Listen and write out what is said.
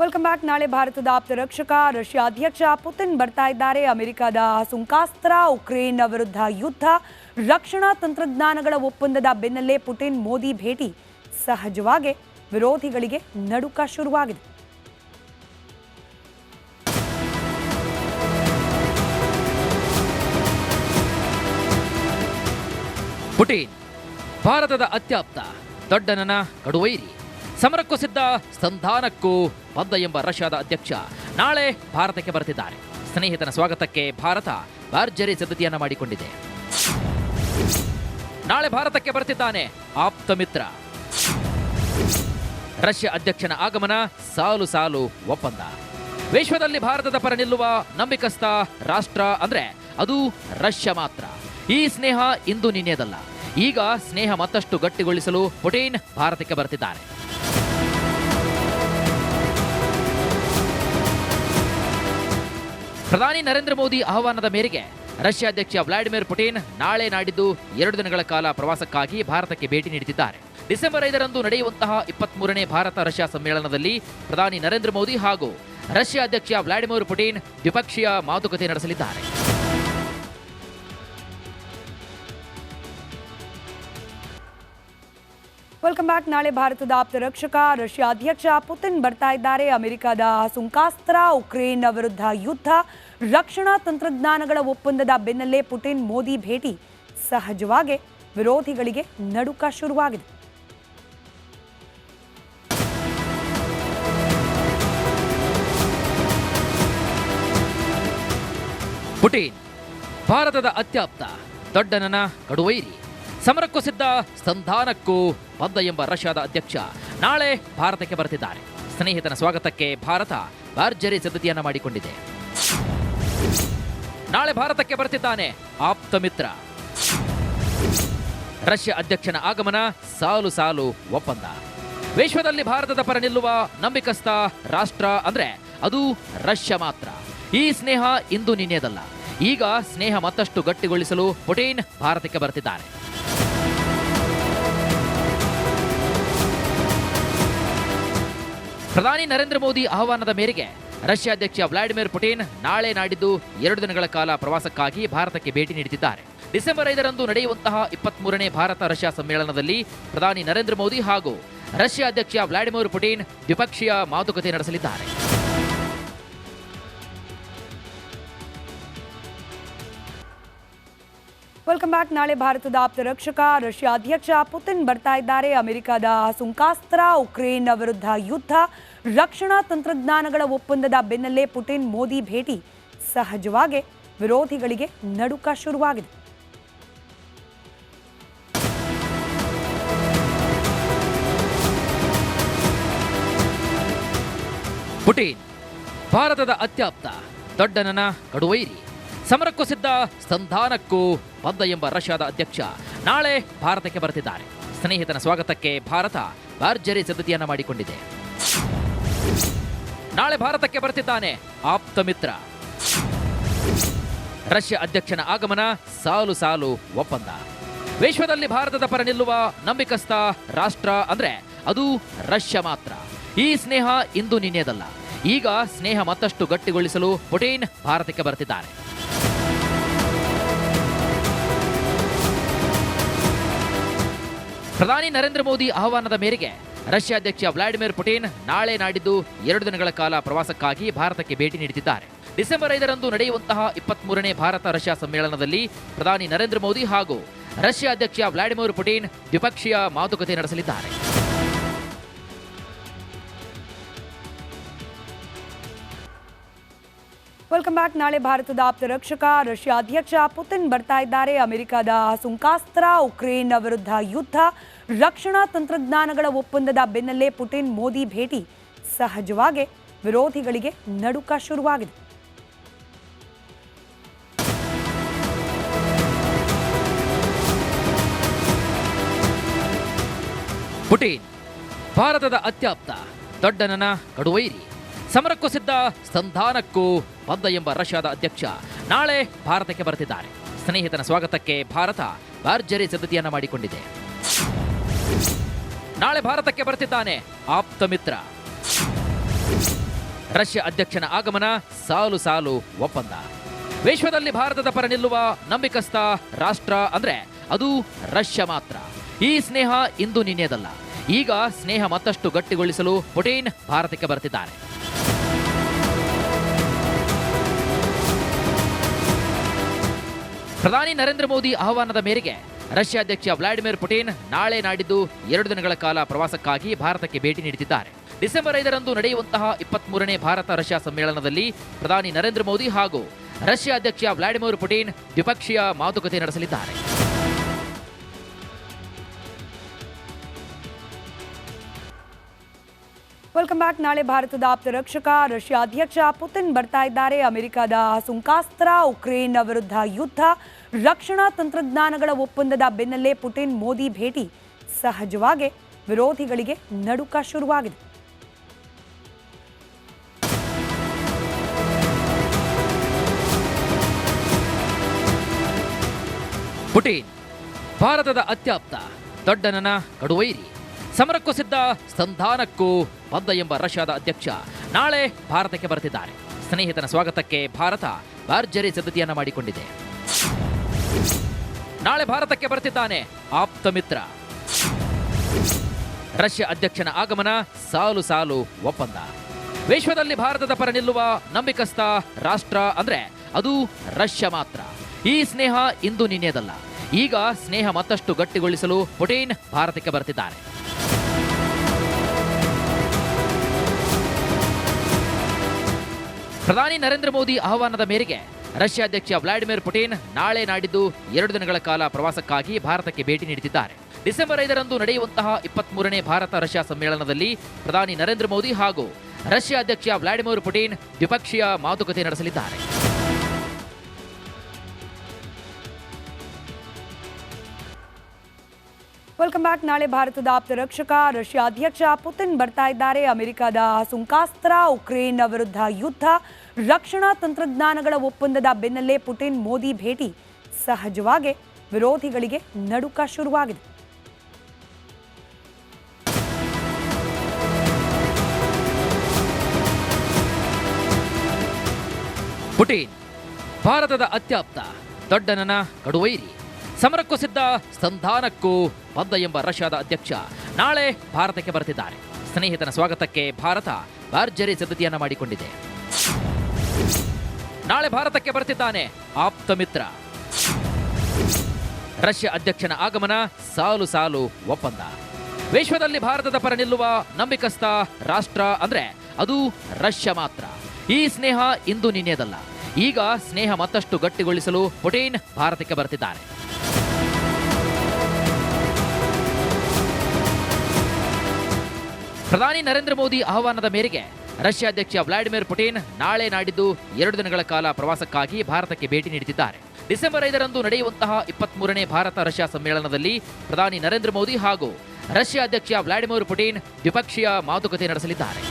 Welcome back. ನಾಳೆ ಭಾರತದ ಆಪ್ತ ರಕ್ಷಕ ರಷ್ಯಾ ಅಧ್ಯಕ್ಷ ಪುತಿನ್ ಬರ್ತಾ ಇದ್ದಾರೆ. ಅಮೆರಿಕದ ಸುಂಕಾಸ್ತ್ರ, ಉಕ್ರೇನ್ ವಿರುದ್ಧ ಯುದ್ಧ, ರಕ್ಷಣಾ ತಂತ್ರಜ್ಞಾನಗಳ ಒಪ್ಪಂದದ ಬೆನ್ನಲ್ಲೇ ಪುಟಿನ್ ಮೋದಿ ಭೇಟಿ. ಸಹಜವಾಗಿ ವಿರೋಧಿಗಳಿಗೆ ನಡುಕ ಶುರುವಾಗಿದೆ. ಪುಟಿನ್ ಭಾರತದ ಅತ್ಯಾಪ್ತ, ದೊಡ್ಡನನ ಕಡುವೈರಿ, ಸಮರಕ್ಕೂ ಸಿದ್ಧ, ಸಂಧಾನಕ್ಕೂ ಬದ್ಧ ಎಂಬ ರಷ್ಯಾದ ಅಧ್ಯಕ್ಷ ನಾಳೆ ಭಾರತಕ್ಕೆ ಬರುತ್ತಿದ್ದಾರೆ. ಸ್ನೇಹಿತನ ಸ್ವಾಗತಕ್ಕೆ ಭಾರತ ಭರ್ಜರಿ ಸಿದ್ಧತೆಯನ್ನ ಮಾಡಿಕೊಂಡಿದೆ. ನಾಳೆ ಭಾರತಕ್ಕೆ ಬರುತ್ತಿದ್ದಾನೆ ಆಪ್ತ ಮಿತ್ರ. ರಷ್ಯಾ ಅಧ್ಯಕ್ಷನ ಆಗಮನ, ಸಾಲು ಸಾಲು ಒಪ್ಪಂದ. ವಿಶ್ವದಲ್ಲಿ ಭಾರತದ ಪರ ನಿಲ್ಲುವ ನಂಬಿಕಸ್ಥ ರಾಷ್ಟ್ರ ಅಂದ್ರೆ ಅದು ರಷ್ಯಾ ಮಾತ್ರ. ಈ ಸ್ನೇಹ ಇಂದು ನಿನ್ನೆದಲ್ಲ. ಈಗ ಸ್ನೇಹ ಮತ್ತಷ್ಟು ಗಟ್ಟಿಗೊಳಿಸಲು ಪುಟಿನ್ ಭಾರತಕ್ಕೆ ಬರುತ್ತಿದ್ದಾರೆ. ಪ್ರಧಾನಿ ನರೇಂದ್ರ ಮೋದಿ ಆಹ್ವಾನದ ಮೇರೆಗೆ ರಷ್ಯಾ ಅಧ್ಯಕ್ಷ ವ್ಲಾಡಿಮಿರ್ ಪುಟಿನ್ ನಾಳೆ ನಾಡಿದ್ದು 2 ದಿನಗಳ ಕಾಲ ಪ್ರವಾಸಕ್ಕಾಗಿ ಭಾರತಕ್ಕೆ ಭೇಟಿ ನೀಡುತ್ತಿದ್ದಾರೆ. ಡಿಸೆಂಬರ್ 5ರಂದು ನಡೆಯುವಂತಹ 23ನೇ ಭಾರತ ರಷ್ಯಾ ಸಮ್ಮೇಳನದಲ್ಲಿ ಪ್ರಧಾನಿ ನರೇಂದ್ರ ಮೋದಿ ಹಾಗೂ ರಷ್ಯಾ ಅಧ್ಯಕ್ಷ ವ್ಲಾಡಿಮಿರ್ ಪುಟಿನ್ ದ್ವಿಪಕ್ಷೀಯ ಮಾತುಕತೆ ನಡೆಸಲಿದ್ದಾರೆ. Welcome back. ನಾಳೆ ಭಾರತದ ಆಪ್ತ ರಕ್ಷಕ ರಷ್ಯಾ ಅಧ್ಯಕ್ಷ ಪುತಿನ್ ಬರ್ತಾ ಇದ್ದಾರೆ. ಅಮೆರಿಕದ ಸುಂಕಾಸ್ತ್ರ, ಉಕ್ರೇನ್ ವಿರುದ್ಧ ಯುದ್ಧ, ರಕ್ಷಣಾ ತಂತ್ರಜ್ಞಾನಗಳ ಒಪ್ಪಂದದ ಬೆನ್ನಲ್ಲೇ ಪುಟಿನ್ ಮೋದಿ ಭೇಟಿ. ಸಹಜವಾಗಿ ವಿರೋಧಿಗಳಿಗೆ ನಡುಕ ಶುರುವಾಗಿದೆ. ಪುಟಿನ್ ಭಾರತದ ಅತ್ಯಾಪ್ತ, ದೊಡ್ಡನನ ಕಡುವೈರಿ, ಸಮರಕ್ಕೂ ಸಿದ್ಧ, ಸಂಧಾನಕ್ಕೂ ಬದ್ಧ ಎಂಬ ರಷ್ಯಾದ ಅಧ್ಯಕ್ಷ ನಾಳೆ ಭಾರತಕ್ಕೆ ಬರುತ್ತಿದ್ದಾರೆ. ಸ್ನೇಹಿತನ ಸ್ವಾಗತಕ್ಕೆ ಭಾರತ ಭರ್ಜರಿ ಸಿದ್ಧತೆಯನ್ನ ಮಾಡಿಕೊಂಡಿದೆ. ನಾಳೆ ಭಾರತಕ್ಕೆ ಬರುತ್ತಿದ್ದಾನೆ ಆಪ್ತ ಮಿತ್ರ. ರಷ್ಯಾ ಅಧ್ಯಕ್ಷನ ಆಗಮನ, ಸಾಲು ಸಾಲು ಒಪ್ಪಂದ. ವಿಶ್ವದಲ್ಲಿ ಭಾರತದ ಪರ ನಿಲ್ಲುವ ನಂಬಿಕಸ್ಥ ರಾಷ್ಟ್ರ ಅಂದ್ರೆ ಅದು ರಷ್ಯಾ ಮಾತ್ರ. ಈ ಸ್ನೇಹ ಇಂದು ನಿನ್ನೆದಲ್ಲ. ಈಗ ಸ್ನೇಹ ಮತ್ತಷ್ಟು ಗಟ್ಟಿಗೊಳಿಸಲು ಪುಟಿನ್ ಭಾರತಕ್ಕೆ ಬರುತ್ತಿದ್ದಾರೆ. ಪ್ರಧಾನಿ ನರೇಂದ್ರ ಮೋದಿ ಆಹ್ವಾನದ ಮೇರೆಗೆ ರಷ್ಯಾ ಅಧ್ಯಕ್ಷ ವ್ಲಾಡಿಮಿರ್ ಪುಟಿನ್ ನಾಳೆ ನಾಡಿದ್ದು 2 ದಿನಗಳ ಕಾಲ ಪ್ರವಾಸಕ್ಕಾಗಿ ಭಾರತಕ್ಕೆ ಭೇಟಿ ನೀಡುತ್ತಿದ್ದಾರೆ. ಡಿಸೆಂಬರ್ 5ರಂದು ನಡೆಯುವಂತಹ 23ನೇ ಭಾರತ ರಷ್ಯಾ ಸಮ್ಮೇಳನದಲ್ಲಿ ಪ್ರಧಾನಿ ನರೇಂದ್ರ ಮೋದಿ ಹಾಗೂ ರಷ್ಯಾ ಅಧ್ಯಕ್ಷ ವ್ಲಾಡಿಮಿರ್ ಪುಟಿನ್ ದ್ವಿಪಕ್ಷೀಯ ಮಾತುಕತೆ ನಡೆಸಲಿದ್ದಾರೆ. Welcome back. ನಾಳೆ ಭಾರತದ ಆಪ್ತ ರಕ್ಷಕ ರಷ್ಯಾ ಅಧ್ಯಕ್ಷ ಪುತಿನ್ ಬರ್ತಾ ಇದ್ದಾರೆ. ಅಮೆರಿಕದ ಸುಂಕಾಸ್ತ್ರ, ಉಕ್ರೇನ್ ವಿರುದ್ಧ ಯುದ್ಧ, ರಕ್ಷಣಾ ತಂತ್ರಜ್ಞಾನಗಳ ಒಪ್ಪಂದದ ಬೆನ್ನಲ್ಲೇ ಪುಟಿನ್ ಮೋದಿ ಭೇಟಿ. ಸಹಜವಾಗಿ ವಿರೋಧಿಗಳಿಗೆ ನಡುಕ ಶುರುವಾಗಿದೆ. ಪುಟಿನ್ ಭಾರತದ ಅತ್ಯಾಪ್ತ, ದೊಡ್ಡನನ ಕಡುವೈರಿ, ಸಮರಕ್ಕೂ ಸಿದ್ಧ, ಸಂಧಾನಕ್ಕೂ ಬದ್ಧ ಎಂಬ ರಷ್ಯಾದ ಅಧ್ಯಕ್ಷ ನಾಳೆ ಭಾರತಕ್ಕೆ ಬರುತ್ತಿದ್ದಾರೆ. ಸ್ನೇಹಿತನ ಸ್ವಾಗತಕ್ಕೆ ಭಾರತ ಭರ್ಜರಿ ಸಿದ್ಧತೆಯನ್ನ ಮಾಡಿಕೊಂಡಿದೆ. ನಾಳೆ ಭಾರತಕ್ಕೆ ಬರುತ್ತಿದ್ದಾನೆ ಆಪ್ತ ಮಿತ್ರ. ರಷ್ಯಾ ಅಧ್ಯಕ್ಷನ ಆಗಮನ, ಸಾಲು ಸಾಲು ಒಪ್ಪಂದ. ವಿಶ್ವದಲ್ಲಿ ಭಾರತದ ಪರ ನಿಲ್ಲುವ ನಂಬಿಕಸ್ಥ ರಾಷ್ಟ್ರ ಅಂದ್ರೆ ಅದು ರಷ್ಯಾ ಮಾತ್ರ. ಈ ಸ್ನೇಹ ಇಂದು ನಿನ್ನೆದಲ್ಲ. ಈಗ ಸ್ನೇಹ ಮತ್ತಷ್ಟು ಗಟ್ಟಿಗೊಳಿಸಲು ಪುಟಿನ್ ಭಾರತಕ್ಕೆ ಬರುತ್ತಿದ್ದಾರೆ. ಪ್ರಧಾನಿ ನರೇಂದ್ರ ಮೋದಿ ಆಹ್ವಾನದ ಮೇರೆಗೆ ರಷ್ಯಾ ಅಧ್ಯಕ್ಷ ವ್ಲಾಡಿಮಿರ್ ಪುಟಿನ್ ನಾಳೆ ನಾಡಿದ್ದು 2 ದಿನಗಳ ಕಾಲ ಪ್ರವಾಸಕ್ಕಾಗಿ ಭಾರತಕ್ಕೆ ಭೇಟಿ ನೀಡುತ್ತಿದ್ದಾರೆ. ಡಿಸೆಂಬರ್ 5ರಂದು ನಡೆಯುವಂತಹ 23ನೇ ಭಾರತ ರಷ್ಯಾ ಸಮ್ಮೇಳನದಲ್ಲಿ ಪ್ರಧಾನಿ ನರೇಂದ್ರ ಮೋದಿ ಹಾಗೂ ರಷ್ಯಾ ಅಧ್ಯಕ್ಷ ವ್ಲಾಡಿಮಿರ್ ಪುಟಿನ್ ದ್ವಿಪಕ್ಷೀಯ ಮಾತುಕತೆ ನಡೆಸಲಿದ್ದಾರೆ. Welcome back. ನಾಳೆ ಭಾರತದ ಆಪ್ತ ರಕ್ಷಕ ರಷ್ಯಾ ಅಧ್ಯಕ್ಷ ಪುತಿನ್ ಬರ್ತಾ ಇದ್ದಾರೆ. ಅಮೆರಿಕದ ಸುಂಕಾಸ್ತ್ರ, ಉಕ್ರೇನ್ ವಿರುದ್ಧ ಯುದ್ಧ, ರಕ್ಷಣಾ ತಂತ್ರಜ್ಞಾನಗಳ ಒಪ್ಪಂದದ ಬೆನ್ನಲ್ಲೇ ಪುಟಿನ್ ಮೋದಿ ಭೇಟಿ. ಸಹಜವಾಗಿ ವಿರೋಧಿಗಳಿಗೆ ನಡುಕ ಶುರುವಾಗಿದೆ. ಪುಟಿನ್ ಭಾರತದ ಅತ್ಯಾಪ್ತ, ದೊಡ್ಡನನ ಕಡುವೈರಿ, ಸಮರಕ್ಕೂ ಸಿದ್ಧ, ಸಂಧಾನಕ್ಕೂ ಬದ್ಧ ಎಂಬ ರಷ್ಯಾದ ಅಧ್ಯಕ್ಷ ನಾಳೆ ಭಾರತಕ್ಕೆ ಬರುತ್ತಿದ್ದಾರೆ. ಸ್ನೇಹಿತನ ಸ್ವಾಗತಕ್ಕೆ ಭಾರತ ಭರ್ಜರಿ ಸಿದ್ಧತೆಯನ್ನ ಮಾಡಿಕೊಂಡಿದೆ. ನಾಳೆ ಭಾರತಕ್ಕೆ ಬರ್ತಿದ್ದಾನೆ ಆಪ್ತ ಮಿತ್ರ. ರಷ್ಯಾ ಅಧ್ಯಕ್ಷನ ಆಗಮನ, ಸಾಲು ಸಾಲು ಒಪ್ಪಂದ. ವಿಶ್ವದಲ್ಲಿ ಭಾರತದ ಪರ ನಿಲ್ಲುವ ನಂಬಿಕಸ್ಥ ರಾಷ್ಟ್ರ ಅಂದ್ರೆ ಅದು ರಷ್ಯಾ ಮಾತ್ರ. ಈ ಸ್ನೇಹ ಇಂದು ನಿನ್ನೆದಲ್ಲ. ಈಗ ಸ್ನೇಹ ಮತ್ತಷ್ಟು ಗಟ್ಟಿಗೊಳಿಸಲು ಪುಟಿನ್ ಭಾರತಕ್ಕೆ ಬರ್ತಿದ್ದಾರೆ. ಪ್ರಧಾನಿ ನರೇಂದ್ರ ಮೋದಿ ಆಹ್ವಾನದ ಮೇರೆಗೆ ರಷ್ಯಾ ಅಧ್ಯಕ್ಷ ವ್ಲಾಡಿಮಿರ್ ಪುಟಿನ್ ನಾಳೆ ನಾಡಿದ್ದು 2 ದಿನಗಳ ಕಾಲ ಪ್ರವಾಸಕ್ಕಾಗಿ ಭಾರತಕ್ಕೆ ಭೇಟಿ ನೀಡುತ್ತಿದ್ದಾರೆ. ಡಿಸೆಂಬರ್ 5ರಂದು ನಡೆಯುವಂತಹ 23ನೇ ಭಾರತ ರಷ್ಯಾ ಸಮ್ಮೇಳನದಲ್ಲಿ ಪ್ರಧಾನಿ ನರೇಂದ್ರ ಮೋದಿ ಹಾಗೂ ರಷ್ಯಾ ಅಧ್ಯಕ್ಷ ವ್ಲಾಡಿಮಿರ್ ಪುಟಿನ್ ದ್ವಿಪಕ್ಷೀಯ ಮಾತುಕತೆ ನಡೆಸಲಿದ್ದಾರೆ. Welcome back. ನಾಳೆ ಭಾರತದ ಆಪ್ತ ರಕ್ಷಕ ರಷ್ಯಾ ಅಧ್ಯಕ್ಷ ಪುತಿನ್ ಬರ್ತಾ ಇದ್ದಾರೆ. ಅಮೆರಿಕದ ಸುಂಕಾಸ್ತ್ರ, ಉಕ್ರೇನ್ ವಿರುದ್ಧ ಯುದ್ಧ, ರಕ್ಷಣಾ ತಂತ್ರಜ್ಞಾನಗಳ ಒಪ್ಪಂದದ ಬೆನ್ನಲ್ಲೇ ಪುಟಿನ್ ಮೋದಿ ಭೇಟಿ. ಸಹಜವಾಗಿ ವಿರೋಧಿಗಳಿಗೆ ನಡುಕ ಶುರುವಾಗಿದೆ. ಪುಟಿನ್ ಭಾರತದ ಅತ್ಯಾಪ್ತ, ದೊಡ್ಡನನ ಕಡುವೈರಿ, ಸಮರಕ್ಕೂ ಸಿದ್ಧ, ಸಂಧಾನಕ್ಕೂ ಬದ್ಧ ಎಂಬ ರಷ್ಯಾದ ಅಧ್ಯಕ್ಷ ನಾಳೆ ಭಾರತಕ್ಕೆ ಬರ್ತಿದ್ದಾರೆ. ಸ್ನೇಹಿತನ ಸ್ವಾಗತಕ್ಕೆ ಭಾರತ ಭರ್ಜರಿ ಸಿದ್ಧತೆಯನ್ನ ಮಾಡಿಕೊಂಡಿದೆ. ನಾಳೆ ಭಾರತಕ್ಕೆ ಬರ್ತಿದ್ದಾನೆ ಆಪ್ತ ಮಿತ್ರ. ರಷ್ಯಾ ಅಧ್ಯಕ್ಷನ ಆಗಮನ, ಸಾಲು ಸಾಲು ಒಪ್ಪಂದ. ವಿಶ್ವದಲ್ಲಿ ಭಾರತದ ಪರ ನಿಲ್ಲುವ ನಂಬಿಕಸ್ಥ ರಾಷ್ಟ್ರ ಅಂದ್ರೆ ಅದು ರಷ್ಯಾ ಮಾತ್ರ. ಈ ಸ್ನೇಹ ಇಂದು ನಿನ್ನೆದಲ್ಲ. ಈಗ ಸ್ನೇಹ ಮತ್ತಷ್ಟು ಗಟ್ಟಿಗೊಳಿಸಲು ಪುಟಿನ್ ಭಾರತಕ್ಕೆ ಬರ್ತಿದ್ದಾರೆ. ಪ್ರಧಾನಿ ನರೇಂದ್ರ ಮೋದಿ ಆಹ್ವಾನದ ಮೇರೆಗೆ ರಷ್ಯಾ ಅಧ್ಯಕ್ಷ ವ್ಲಾಡಿಮಿರ್ ಪುಟಿನ್ ನಾಳೆ ನಾಡಿದ್ದು 2 ದಿನಗಳ ಕಾಲ ಪ್ರವಾಸಕ್ಕಾಗಿ ಭಾರತಕ್ಕೆ ಭೇಟಿ ನೀಡುತ್ತಿದ್ದಾರೆ. ಡಿಸೆಂಬರ್ 5ರಂದು ನಡೆಯುವಂತಹ 23ನೇ ಭಾರತ ರಷ್ಯಾ ಸಮ್ಮೇಳನದಲ್ಲಿ ಪ್ರಧಾನಿ ನರೇಂದ್ರ ಮೋದಿ ಹಾಗೂ ರಷ್ಯಾ ಅಧ್ಯಕ್ಷ ವ್ಲಾಡಿಮಿರ್ ಪುಟಿನ್ ದ್ವಿಪಕ್ಷೀಯ ಮಾತುಕತೆ ನಡೆಸಲಿದ್ದಾರೆ. Welcome back. ನಾಳೆ ಭಾರತದ ಆಪ್ತ ರಕ್ಷಕ ರಷ್ಯಾ ಅಧ್ಯಕ್ಷ ಪುತಿನ್ ಬರ್ತಾ ಇದ್ದಾರೆ. ಅಮೆರಿಕದ ಸುಂಕಾಸ್ತ್ರ, ಉಕ್ರೇನ್ ವಿರುದ್ಧ ಯುದ್ಧ, ರಕ್ಷಣಾ ತಂತ್ರಜ್ಞಾನಗಳ ಒಪ್ಪಂದದ ಬೆನ್ನಲ್ಲೇ ಪುಟಿನ್ ಮೋದಿ ಭೇಟಿ. ಸಹಜವಾಗಿ ವಿರೋಧಿಗಳಿಗೆ ನಡುಕ ಶುರುವಾಗಿದೆ. ಪುಟಿನ್ ಭಾರತದ ಅತ್ಯಾಪ್ತ, ದೊಡ್ಡನನ ಕಡುವೈರಿ, ಸಮರಕ್ಕೂ ಸಿದ್ಧ, ಸಂಧಾನಕ್ಕೂ ಬದ್ಧ ಎಂಬ ರಷ್ಯಾದ ಅಧ್ಯಕ್ಷ ನಾಳೆ ಭಾರತಕ್ಕೆ ಬರ್ತಿದ್ದಾರೆ. ಸ್ನೇಹಿತನ ಸ್ವಾಗತಕ್ಕೆ ಭಾರತ ಭರ್ಜರಿ ಸಿದ್ಧತೆಯನ್ನ ಮಾಡಿಕೊಂಡಿದೆ. ನಾಳೆ ಭಾರತಕ್ಕೆ ಬರ್ತಿದ್ದಾನೆ ಆಪ್ತ ಮಿತ್ರ. ರಷ್ಯಾ ಅಧ್ಯಕ್ಷನ ಆಗಮನ, ಸಾಲು ಸಾಲು ಒಪ್ಪಂದ. ವಿಶ್ವದಲ್ಲಿ ಭಾರತದ ಪರ ನಿಲ್ಲುವ ನಂಬಿಕಸ್ಥ ರಾಷ್ಟ್ರ ಅಂದ್ರೆ ಅದು ರಷ್ಯಾ ಮಾತ್ರ. ಈ ಸ್ನೇಹ ಇಂದು ನಿನ್ನೆದಲ್ಲ. ಈಗ ಸ್ನೇಹ ಮತ್ತಷ್ಟು ಗಟ್ಟಿಗೊಳಿಸಲು ಪುಟಿನ್ ಭಾರತಕ್ಕೆ ಬರ್ತಿದ್ದಾರೆ. ಪ್ರಧಾನಿ ನರೇಂದ್ರ ಮೋದಿ ಆಹ್ವಾನದ ಮೇರೆಗೆ ರಷ್ಯಾ ಅಧ್ಯಕ್ಷ ವ್ಲಾಡಿಮಿರ್ ಪುಟಿನ್ ನಾಳೆ ನಾಡಿದ್ದು 2 ದಿನಗಳ ಕಾಲ ಪ್ರವಾಸಕ್ಕಾಗಿ ಭಾರತಕ್ಕೆ ಭೇಟಿ ನೀಡುತ್ತಿದ್ದಾರೆ. ಡಿಸೆಂಬರ್ 5ರಂದು ನಡೆಯುವಂತಹ 23ನೇ ಭಾರತ ರಷ್ಯಾ ಸಮ್ಮೇಳನದಲ್ಲಿ ಪ್ರಧಾನಿ ನರೇಂದ್ರ ಮೋದಿ ಹಾಗೂ ರಷ್ಯಾ ಅಧ್ಯಕ್ಷ ವ್ಲಾಡಿಮಿರ್ ಪುಟಿನ್ ದ್ವಿಪಕ್ಷೀಯ ಮಾತುಕತೆ ನಡೆಸಲಿದ್ದಾರೆ.